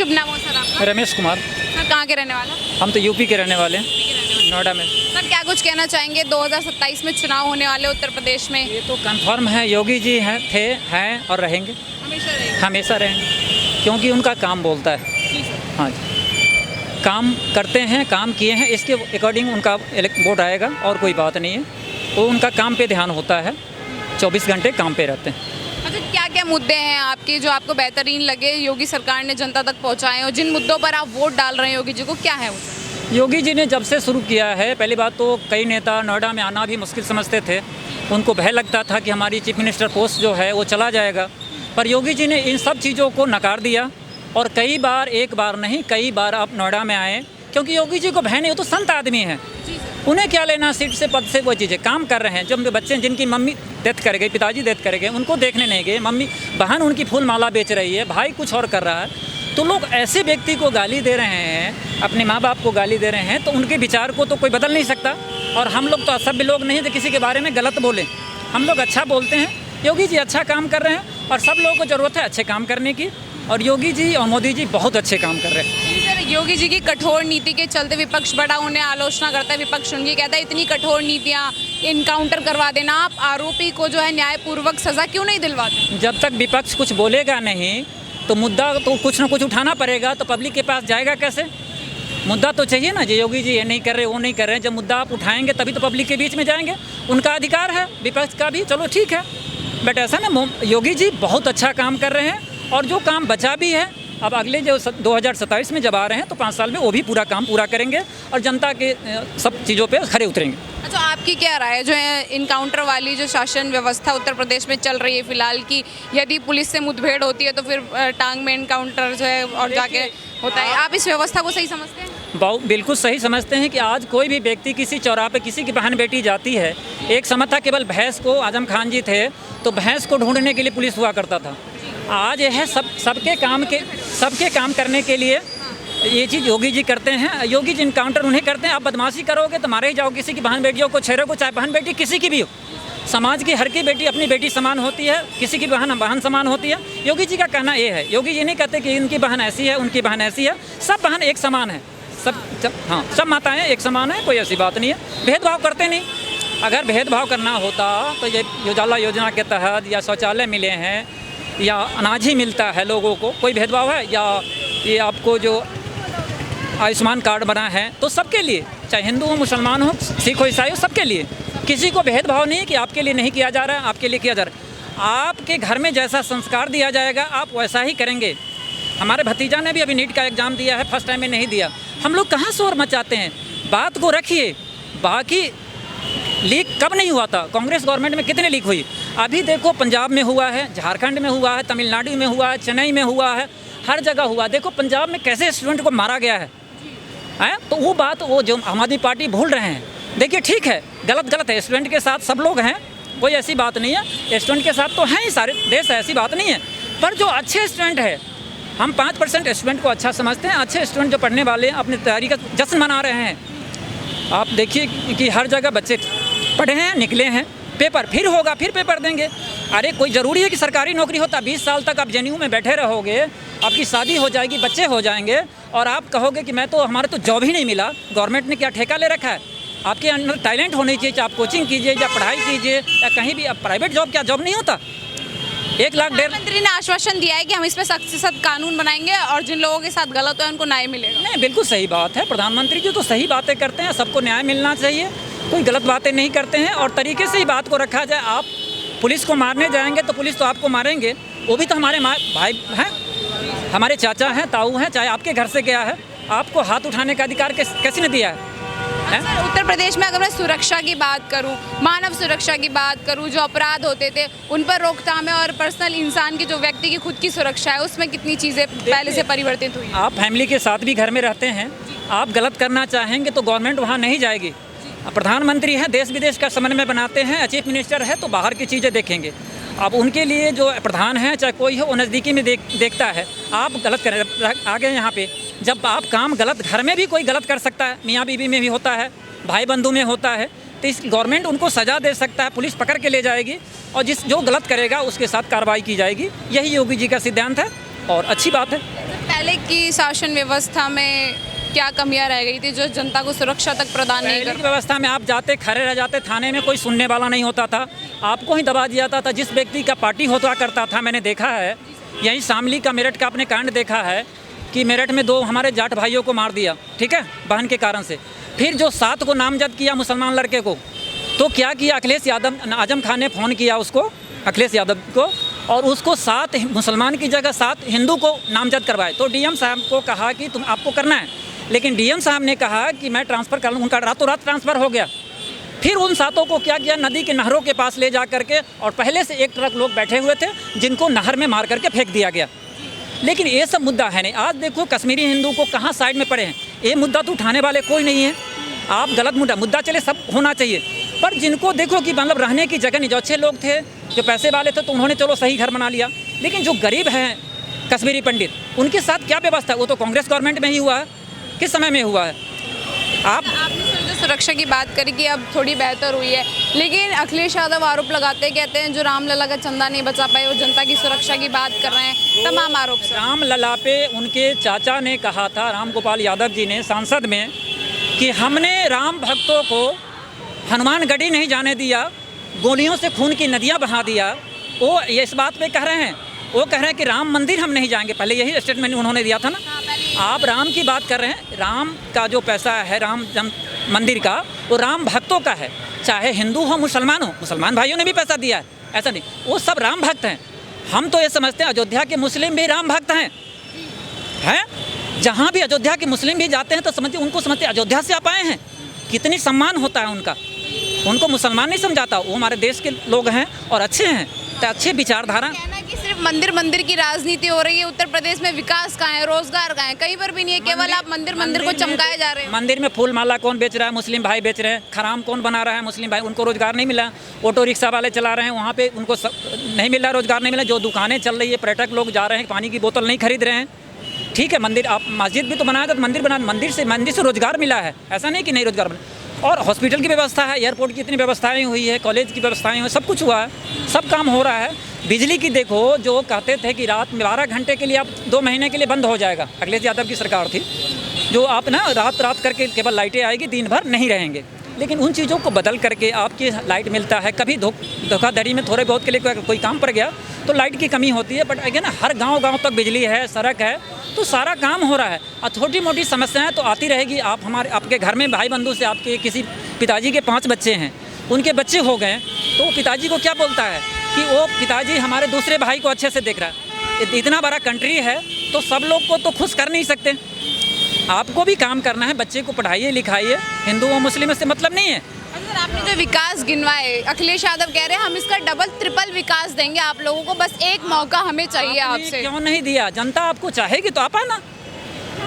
शुभ नाम हो सर आपका? रमेश कुमार। सर कहाँ के रहने वाला? हम तो यूपी के रहने वाले हैं, नोएडा में। सर क्या कुछ कहना चाहेंगे, 2027 में चुनाव होने वाले उत्तर प्रदेश में? ये तो कंफर्म है, योगी जी हैं और रहेंगे, हमेशा रहेगा। हमेशा रहेंगे, क्योंकि उनका काम बोलता है। जी सर। हाँ जी, काम करते हैं, काम किए हैं, इसके अकॉर्डिंग उनका वोट आएगा और कोई बात नहीं है। वो उनका काम पे ध्यान होता है, 24 घंटे काम पे रहते हैं। अच्छा, क्या क्या मुद्दे हैं आपके जो आपको बेहतरीन लगे योगी सरकार ने जनता तक पहुँचाए हो, जिन मुद्दों पर आप वोट डाल रहे हैं योगी जी को, क्या है वो? योगी जी ने जब से शुरू किया है, पहली बात तो कई नेता नोएडा में आना भी मुश्किल समझते थे। उनको भय लगता था कि हमारी चीफ मिनिस्टर पोस्ट जो है वो चला जाएगा, पर योगी जी ने इन सब चीज़ों को नकार दिया और कई बार, एक बार नहीं कई बार आप नोएडा में आए, क्योंकि योगी जी को भय नहीं, वो तो संत आदमी है, उन्हें क्या लेना सीट से, पद से, वो चीज़ें काम कर रहे हैं। जब बच्चे जिनकी मम्मी डेथ कर गई, पिताजी डेथ कर गए, उनको देखने नहीं गए, मम्मी बहन उनकी फूल माला बेच रही है, भाई कुछ और कर रहा है, तो लोग ऐसे व्यक्ति को गाली दे रहे हैं, अपने माँ बाप को गाली दे रहे हैं, तो उनके विचार को तो कोई बदल नहीं सकता। और हम लोग तो असभ्य लोग नहीं जो किसी के बारे में गलत बोलें, हम लोग अच्छा बोलते हैं। योगी जी अच्छा काम कर रहे हैं और सब लोगों को ज़रूरत है अच्छे काम करने की, और योगी जी और मोदी जी बहुत अच्छे काम कर रहे हैं। सर योगी जी की कठोर नीति के चलते विपक्ष बड़ा उन्हें आलोचना करता है, विपक्ष उनकी कहता है इतनी कठोर नीतियाँ, इनकाउंटर करवा देना, आप आरोपी को जो है न्यायपूर्वक सज़ा क्यों नहीं दिलवाते? जब तक विपक्ष कुछ बोलेगा नहीं तो मुद्दा तो कुछ ना कुछ उठाना पड़ेगा, तो पब्लिक के पास जाएगा कैसे? मुद्दा तो चाहिए ना, जो योगी जी ये नहीं कर रहे, वो नहीं कर रहे हैं, जब मुद्दा आप उठाएंगे तभी तो पब्लिक के बीच में जाएंगे। उनका अधिकार है, विपक्ष का भी, चलो ठीक है, बट ऐसा ना, योगी जी बहुत अच्छा काम कर रहे हैं और जो काम बचा भी है, अब अगले जो 2027 में जब आ रहे हैं तो 5 साल में वो भी पूरा काम पूरा करेंगे और जनता के सब चीज़ों पे खरे उतरेंगे। अच्छा, आपकी क्या राय है जो है इनकाउंटर वाली जो शासन व्यवस्था उत्तर प्रदेश में चल रही है फिलहाल की, यदि पुलिस से मुठभेड़ होती है तो फिर टांग में इनकाउंटर जो है और जाके होता है, आप इस व्यवस्था को सही समझते हैं? बिल्कुल सही समझते हैं कि आज कोई भी व्यक्ति किसी चौराहे पे किसी की बहन बेटी जाती है, एक समय था केवल भैंस को, आजम खान जी थे तो भैंस को ढूंढने के लिए पुलिस हुआ करता था। आज यह है सबके काम करने के लिए ये चीज़ योगी जी करते हैं। योगी जी इनकाउंटर उन्हें करते हैं। आप बदमाशी करोगे तो मारे ही जाओ, किसी की बहन बेटियों को, छेड़ों को, चाहे बहन बेटी किसी की भी हो, समाज की हर की बेटी अपनी बेटी समान होती है, किसी की बहन समान होती है। योगी जी का कहना ये है, योगी जी नहीं कहते कि इनकी बहन ऐसी है, उनकी बहन ऐसी है, सब बहन एक समान है, सब माताएं एक समान है, कोई ऐसी बात नहीं है, भेदभाव करते नहीं। अगर भेदभाव करना होता तो ये उजाला योजना के तहत या शौचालय मिले हैं या अनाज ही मिलता है लोगों को, कोई भेदभाव है? या ये आपको जो आयुष्मान कार्ड बना है तो सबके लिए, चाहे हिंदू हो, मुसलमान हो, सिख हो, ईसाई हो, सबके लिए, किसी को भेदभाव नहीं है कि आपके लिए नहीं किया जा रहा है, आपके लिए किया जा रहा है। आपके घर में जैसा संस्कार दिया जाएगा आप वैसा ही करेंगे। हमारे भतीजा ने भी अभी नीट का एग्ज़ाम दिया है, फर्स्ट टाइम में नहीं दिया। हम लोग कहाँ शोर मचाते हैं? बात को रखिए। बाकी लीक कब नहीं हुआ था? कांग्रेस गवर्नमेंट में कितने लीक हुई? अभी देखो, पंजाब में हुआ है, झारखंड में हुआ है, तमिलनाडु में हुआ है, चेन्नई में हुआ है, हर जगह हुआ। देखो पंजाब में कैसे स्टूडेंट को मारा गया है, तो वो बात वो जो आम आदमी पार्टी भूल रहे हैं। देखिए ठीक है, गलत है, स्टूडेंट के साथ सब लोग हैं, कोई ऐसी बात नहीं है, स्टूडेंट के साथ तो हैं ही सारे देश, ऐसी बात नहीं है। पर जो अच्छे स्टूडेंट है, हम 5% स्टूडेंट को अच्छा समझते हैं। अच्छे स्टूडेंट जो पढ़ने वाले अपनी तैयारी का जश्न मना रहे हैं। आप देखिए कि हर जगह बच्चे पढ़े हैं, निकले हैं, पेपर फिर होगा, फिर पेपर देंगे। अरे कोई ज़रूरी है कि सरकारी नौकरी होता? 20 साल तक आप जेएनयू में बैठे रहोगे, आपकी शादी हो जाएगी, बच्चे हो जाएंगे और आप कहोगे कि हमारे तो जॉब ही नहीं मिला। गवर्नमेंट ने क्या ठेका ले रखा है? आपके अंदर टैलेंट होनी चाहिए, चाहे आप कोचिंग कीजिए या पढ़ाई कीजिए या कहीं भी। अब प्राइवेट जॉब क्या जॉब नहीं होता? 1 लाख प्रधानमंत्री ने आश्वासन दिया है कि हम इस पर सख्त से सख्त कानून बनाएंगे और जिन लोगों के साथ गलत है उनको न्याय मिलेगा। नहीं, बिल्कुल सही बात है। प्रधानमंत्री जी तो सही बातें करते हैं, सबको न्याय मिलना चाहिए, कोई गलत बातें नहीं करते हैं और तरीके से ही बात को रखा जाए। आप पुलिस को मारने जाएंगे तो पुलिस तो आपको मारेंगे, वो भी तो हमारे भाई हैं, हमारे चाचा हैं, ताऊ हैं, चाहे आपके घर से गया है, आपको हाथ उठाने का अधिकार किसी ने दिया है? सर उत्तर प्रदेश में अगर मैं सुरक्षा की बात करूं, मानव सुरक्षा की बात करूं, जो अपराध होते थे उन पर रोकथाम है और पर्सनल इंसान की जो व्यक्ति की खुद की सुरक्षा है उसमें कितनी चीज़ें पहले से परिवर्तित हुई? आप फैमिली के साथ भी घर में रहते हैं, आप गलत करना चाहेंगे तो गवर्नमेंट वहाँ नहीं जाएगी। प्रधानमंत्री हैं, देश विदेश का समन्वय बनाते हैं, चीफ मिनिस्टर है तो बाहर की चीज़ें देखेंगे। अब उनके लिए जो प्रधान है, चाहे कोई हो, वो नज़दीकी में देखता है। आप गलत कर आ गए यहाँ पे। जब आप काम गलत, घर में भी कोई गलत कर सकता है, मियाँ बीवी में भी होता है, भाई बंधु में होता है, तो इस गवर्नमेंट उनको सज़ा दे सकता है, पुलिस पकड़ के ले जाएगी और जो गलत करेगा उसके साथ कार्रवाई की जाएगी। यही योगी जी का सिद्धांत है और अच्छी बात है। पहले की शासन व्यवस्था में क्या कमियां रह गई थी जो जनता को सुरक्षा तक प्रदान नहीं पहले कर की व्यवस्था में आप जाते खड़े रह जाते थाने में, कोई सुनने वाला नहीं होता था, आपको ही दबा दिया जाता था। जिस व्यक्ति का पार्टी होता करता था, मैंने देखा है यही शामली का मेरठ का आपने कांड देखा है कि मेरठ में 2 हमारे जाट भाइयों को मार दिया, ठीक है, बहन के कारण से। फिर जो 7 को नामजद किया मुसलमान लड़के को, तो क्या किया अखिलेश यादव, आजम खान ने फ़ोन किया उसको, अखिलेश यादव को, और उसको 7 मुसलमान की जगह 7 हिंदू को नामजद करवाए। तो डीएम साहब को कहा कि तुम आपको करना है, लेकिन डीएम साहब ने कहा कि मैं ट्रांसफ़र कर लूँ, उनका रातों रात ट्रांसफ़र हो गया। फिर उन 7 को क्या किया, नदी के नहरों के पास ले जा करके, और पहले से 1 ट्रक लोग बैठे हुए थे जिनको नहर में मार करके फेंक दिया गया। लेकिन ये सब मुद्दा है नहीं। आज देखो कश्मीरी हिंदू को कहाँ साइड में पड़े हैं, ये मुद्दा तो उठाने वाले कोई नहीं है। आप गलत मुद्दा चले, सब होना चाहिए, पर जिनको देखो कि मतलब रहने की जगह नहीं, जो अच्छे लोग थे, जो पैसे वाले थे, तो उन्होंने चलो सही घर बना लिया, लेकिन जो गरीब हैं कश्मीरी पंडित, उनके साथ क्या व्यवस्था है? वो तो कांग्रेस गवर्नमेंट में ही हुआ है, किस समय में हुआ है? आपने सुरक्षा की बात करी कि अब थोड़ी बेहतर हुई है, लेकिन अखिलेश यादव आरोप लगाते कहते हैं जो रामलला का चंदा नहीं बचा पाए वो जनता की सुरक्षा की बात कर रहे हैं, तमाम आरोप से। रामलला पे उनके चाचा ने कहा था, राम गोपाल यादव जी ने संसद में, कि हमने राम भक्तों को हनुमानगढ़ी नहीं जाने दिया, गोलियों से खून की नदियाँ बहा दिया। वो ये इस बात पे कह रहे हैं, वो कह रहे हैं कि राम मंदिर हम नहीं जाएंगे। पहले यही स्टेटमेंट उन्होंने दिया था ना। आप राम की बात कर रहे हैं, राम का जो पैसा है राम मंदिर का, वो राम भक्तों का है, चाहे हिंदू हो मुसलमान हो, मुसलमान भाइयों ने भी पैसा दिया है, ऐसा नहीं, वो सब राम भक्त हैं। हम तो ये समझते हैं अयोध्या के मुस्लिम भी राम भक्त हैं। जहाँ भी अयोध्या के मुस्लिम भी जाते हैं तो समझते, उनको समझते अयोध्या से आप आए हैं, कितनी सम्मान होता है उनका। उनको मुसलमान नहीं समझाता, वो हमारे देश के लोग हैं और अच्छे हैं, तो अच्छे विचारधारा। कहना कि सिर्फ मंदिर की राजनीति हो रही है उत्तर प्रदेश में, विकास कहाँ है, रोजगार कहाँ है, कहीं पर भी नहीं है, केवल आप मंदिर को चमकाए जा रहे हैं। मंदिर में फूल माला कौन बेच रहा है? मुस्लिम भाई बेच रहे हैं। खराम कौन बना रहा है? मुस्लिम भाई, उनको रोजगार नहीं मिला। ऑटो रिक्शा वाले चला रहे हैं, वहाँ पे उनको नहीं मिल रहा, रोजगार नहीं मिला। जो दुकानें चल रही है, पर्यटक लोग जा रहे हैं, पानी की बोतल नहीं खरीद रहे हैं। ठीक है, मंदिर आप मस्जिद भी तो बनाया था, मंदिर से रोजगार मिला है, ऐसा नहीं कि नहीं रोजगार मिला। और हॉस्पिटल की व्यवस्था है, एयरपोर्ट की इतनी व्यवस्थाएं हुई है, कॉलेज की व्यवस्थाएं हुई, सब कुछ हुआ है, सब काम हो रहा है। बिजली की देखो, जो कहते थे कि रात में 12 घंटे के लिए, आप 2 महीने के लिए बंद हो जाएगा, अखिलेश यादव की सरकार थी, जो आप ना रात करके केवल लाइटें आएगी, दिन भर नहीं रहेंगे। लेकिन उन चीज़ों को बदल करके आपकी लाइट मिलता है। कभी धोखाधड़ी में थोड़े बहुत के लिए कोई काम पड़ गया तो लाइट की कमी होती है, बट अगेन हर गांव तक बिजली है, सड़क है, तो सारा काम हो रहा है। और छोटी मोटी समस्याएं तो आती रहेगी। आपके घर में भाई बंधु से, आपके किसी पिताजी के 5 बच्चे हैं, उनके बच्चे हो गए, तो पिताजी को क्या बोलता है कि वो पिताजी हमारे दूसरे भाई को अच्छे से देख रहा है। इतना बड़ा कंट्री है तो सब लोग को तो खुश कर नहीं सकते, आपको भी काम करना है, बच्चे को पढ़ाइए लिखाइए, हिंदू और मुस्लिम से मतलब नहीं है। सर, आपने जो विकास गिनवाए, अखिलेश यादव कह रहे हैं हम इसका डबल ट्रिपल विकास देंगे आप लोगों को, बस एक मौका हमें चाहिए आपसे। क्यों नहीं दिया? जनता आपको चाहेगी तो आप आना,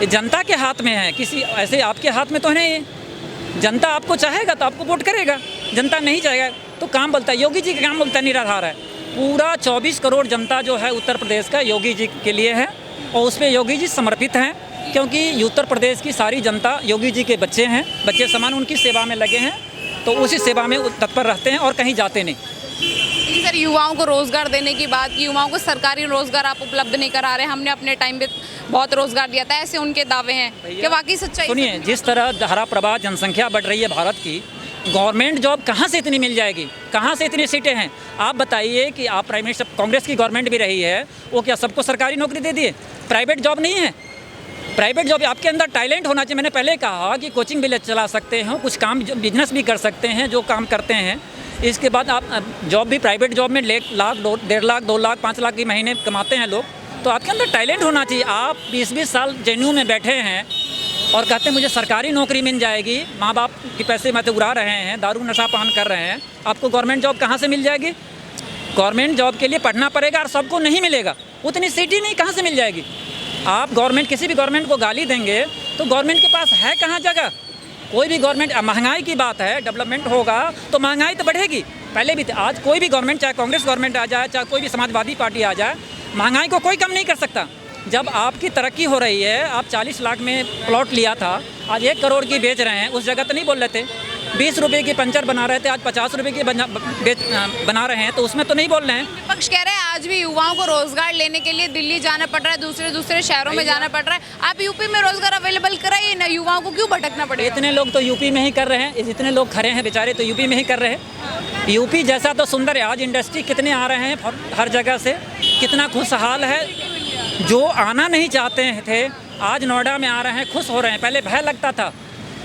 ये जनता के हाथ में है, किसी ऐसे आपके हाथ में तो नहीं है। जनता आपको चाहेगा तो आपको वोट करेगा, जनता नहीं चाहेगा तो काम बोलता है। योगी जी का काम बोलता है, निराधार है। पूरा 24 करोड़ जनता जो है उत्तर प्रदेश का योगी जी के लिए है, और उस पर योगी जी समर्पित हैं, क्योंकि उत्तर प्रदेश की सारी जनता योगी जी के बच्चे हैं, बच्चे समान उनकी सेवा में लगे हैं, तो उसी सेवा में तत्पर रहते हैं और कहीं जाते नहीं। सर, युवाओं को रोजगार देने की बात की, युवाओं को सरकारी रोजगार आप उपलब्ध नहीं करा रहे, हमने अपने टाइम पे बहुत रोजगार दिया था, ऐसे उनके दावे हैं, क्या वाकई सच्चाई? सुनिए, जिस तरह धारा प्रवाह जनसंख्या बढ़ रही है भारत की, गवर्नमेंट जॉब कहाँ से इतनी मिल जाएगी? कहाँ से इतनी सीटें हैं? आप बताइए कि आप प्राइम मिनिस्टर, कांग्रेस की गवर्नमेंट भी रही है, वो क्या सबको सरकारी नौकरी दे दिए? प्राइवेट जॉब नहीं है। प्राइवेट जॉब, आपके अंदर टैलेंट होना चाहिए। मैंने पहले कहा कि कोचिंग भी चला सकते हैं, कुछ काम बिजनेस भी कर सकते हैं, जो काम करते हैं। इसके बाद आप जॉब भी, प्राइवेट जॉब में 1 लाख 1.5 लाख 2 लाख 5 लाख के महीने कमाते हैं लोग, तो आपके अंदर टैलेंट होना चाहिए। आप 20-20 साल जेएनयू में बैठे हैं और कहते हैं मुझे सरकारी नौकरी मिल जाएगी, माँ बाप के पैसे में तो उड़ा रहे हैं, दारू नशा पान कर रहे हैं, आपको गवर्नमेंट जॉब कहाँ से मिल जाएगी? गवर्नमेंट जॉब के लिए पढ़ना पड़ेगा और सबको नहीं मिलेगा, उतनी सीट ही नहीं, कहाँ से मिल जाएगी? आप गवर्नमेंट, किसी भी गवर्नमेंट को गाली देंगे तो गवर्नमेंट के पास है कहाँ जगह? कोई भी गवर्नमेंट, महंगाई की बात है, डेवलपमेंट होगा तो महंगाई तो बढ़ेगी, पहले भी आज कोई भी गवर्नमेंट, चाहे कांग्रेस गवर्नमेंट आ जाए, चाहे कोई भी समाजवादी पार्टी आ जाए, महंगाई को कोई कम नहीं कर सकता। जब आपकी तरक्की हो रही है, आप 40 लाख में प्लॉट लिया था, आज 1 करोड़ की बेच रहे हैं, उस जगह तो नहीं बोल रहे थे, 20 रुपए की पंचर बना रहे थे, आज 50 रुपए की बना रहे हैं, तो उसमें तो नहीं बोल रहे हैं। विपक्ष कह रहे हैं आज भी युवाओं को रोजगार लेने के लिए दिल्ली जाना पड़ रहा है, दूसरे शहरों में जाना पड़ रहा है। आप यूपी में रोजगार अवेलेबल कराइए ना, युवाओं को क्यों भटकना पड़ेगा? इतने लोग तो यूपी में ही कर रहे हैं, इतने लोग खड़े हैं बेचारे तो यूपी में ही कर रहे हैं। यूपी जैसा तो सुंदर है, आज इंडस्ट्री कितने आ रहे हैं हर जगह से, कितना खुशहाल है। जो आना नहीं चाहते थे आज नोएडा में आ रहे हैं, खुश हो रहे हैं। पहले भय लगता था,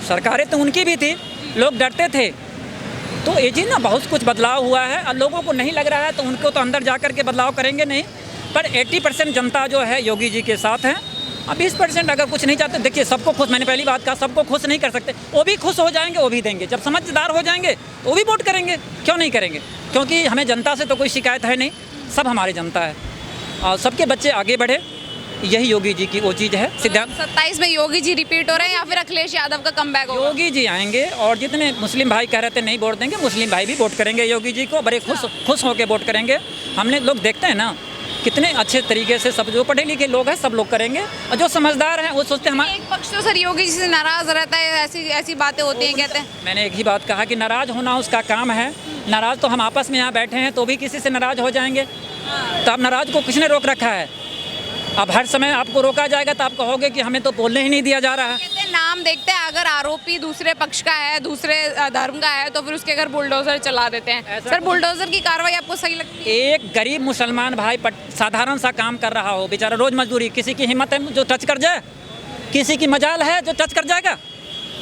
सरकारें तो उनकी भी थी, लोग डरते थे। तो ये जी ना बहुत कुछ बदलाव हुआ है और लोगों को नहीं लग रहा है तो उनको तो अंदर जा कर के बदलाव करेंगे नहीं। पर 80% जनता जो है योगी जी के साथ है। अब 20% अगर कुछ नहीं चाहते, देखिए सबको खुश, मैंने पहली बात कहा सबको खुश नहीं कर सकते, वो भी खुश हो जाएंगे, वो भी देंगे। जब समझदार हो जाएंगे वो भी वोट करेंगे, क्यों नहीं करेंगे? क्योंकि हमें जनता से तो कोई शिकायत है नहीं, सब हमारी जनता है और सबके बच्चे आगे बढ़े, यही योगी जी की वो चीज़ है। सिद्धांत 27 में योगी जी रिपीट हो रहे हैं या फिर अखिलेश यादव का कमबैक होगा? योगी जी आएंगे और जितने मुस्लिम भाई कह रहे थे नहीं वोट देंगे, मुस्लिम भाई भी वोट करेंगे योगी जी को, बड़े खुश होकर वोट करेंगे। हमने लोग देखते हैं ना कितने अच्छे तरीके से, सब जो पढ़े लिखे लोग हैं सब लोग करेंगे और जो समझदार हैं वो सोचते हैं हमारे। एक पक्ष तो सर योगी जी से नाराज रहता है, ऐसी बातें होती हैं, कहते हैं। मैंने एक ही बात कहा कि नाराज होना उसका काम है। नाराज तो हम आपस में यहाँ बैठे हैं तो भी किसी से नाराज हो जाएंगे, तो अब नाराज को किसने रोक रखा है? अब हर समय आपको रोका जाएगा तो आप कहोगे कि हमें तो बोलने ही नहीं दिया जा रहा है। कहते हैं नाम देखते हैं, अगर आरोपी दूसरे पक्ष का है, दूसरे धर्म का है, तो फिर उसके घर बुलडोजर चला देते हैं। सर बुलडोजर की कार्रवाई आपको सही लगती है? एक गरीब मुसलमान भाई साधारण सा काम कर रहा हो, बेचारा रोज मजदूरी, किसी की हिम्मत है जो टच कर जाए? किसी की मजाल है जो टच कर जाएगा?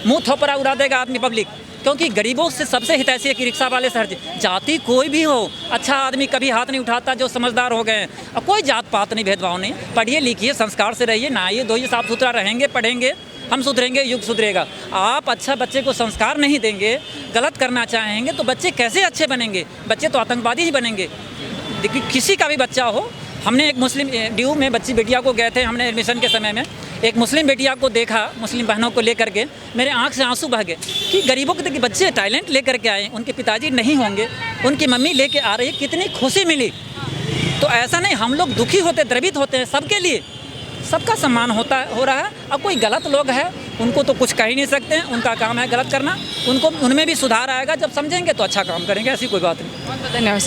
मुंह थोपड़ा उड़ा देगा आदमी पब्लिक। क्योंकि गरीबों से सबसे हित ऐसी है कि रिक्शा वाले से हर जाति कोई भी हो, अच्छा आदमी कभी हाथ नहीं उठाता, जो समझदार हो गए। और कोई जात पात नहीं, भेदभाव नहीं। पढ़िए लिखिए, संस्कार से रहिए, नहाइए धोइए, साफ सुथरा रहेंगे, पढ़ेंगे, हम सुधरेंगे, युग सुधरेगा। आप अच्छा बच्चे को संस्कार नहीं देंगे, गलत करना चाहेंगे तो बच्चे कैसे अच्छे बनेंगे? बच्चे तो आतंकवादी ही बनेंगे। देखिए किसी का भी बच्चा हो, हमने एक मुस्लिम ड्यू में बच्ची बेटिया को गए थे, हमने एडमिशन के समय में एक मुस्लिम बेटिया को देखा, मुस्लिम बहनों को लेकर के मेरे आंख से आंसू बह गए कि गरीबों के बच्चे टैलेंट लेकर के आए, उनके पिताजी नहीं होंगे, उनकी मम्मी लेके आ रही है, कितनी खुशी मिली। तो ऐसा नहीं हम लोग दुखी होते, द्रवित होते हैं, सबके लिए सबका सम्मान हो रहा है। अब कोई गलत लोग है उनको तो कुछ कह ही नहीं सकते हैं, उनका काम है गलत करना, उनमें भी सुधार आएगा, जब समझेंगे तो अच्छा काम करेंगे, ऐसी कोई बात नहीं। धन्यवाद।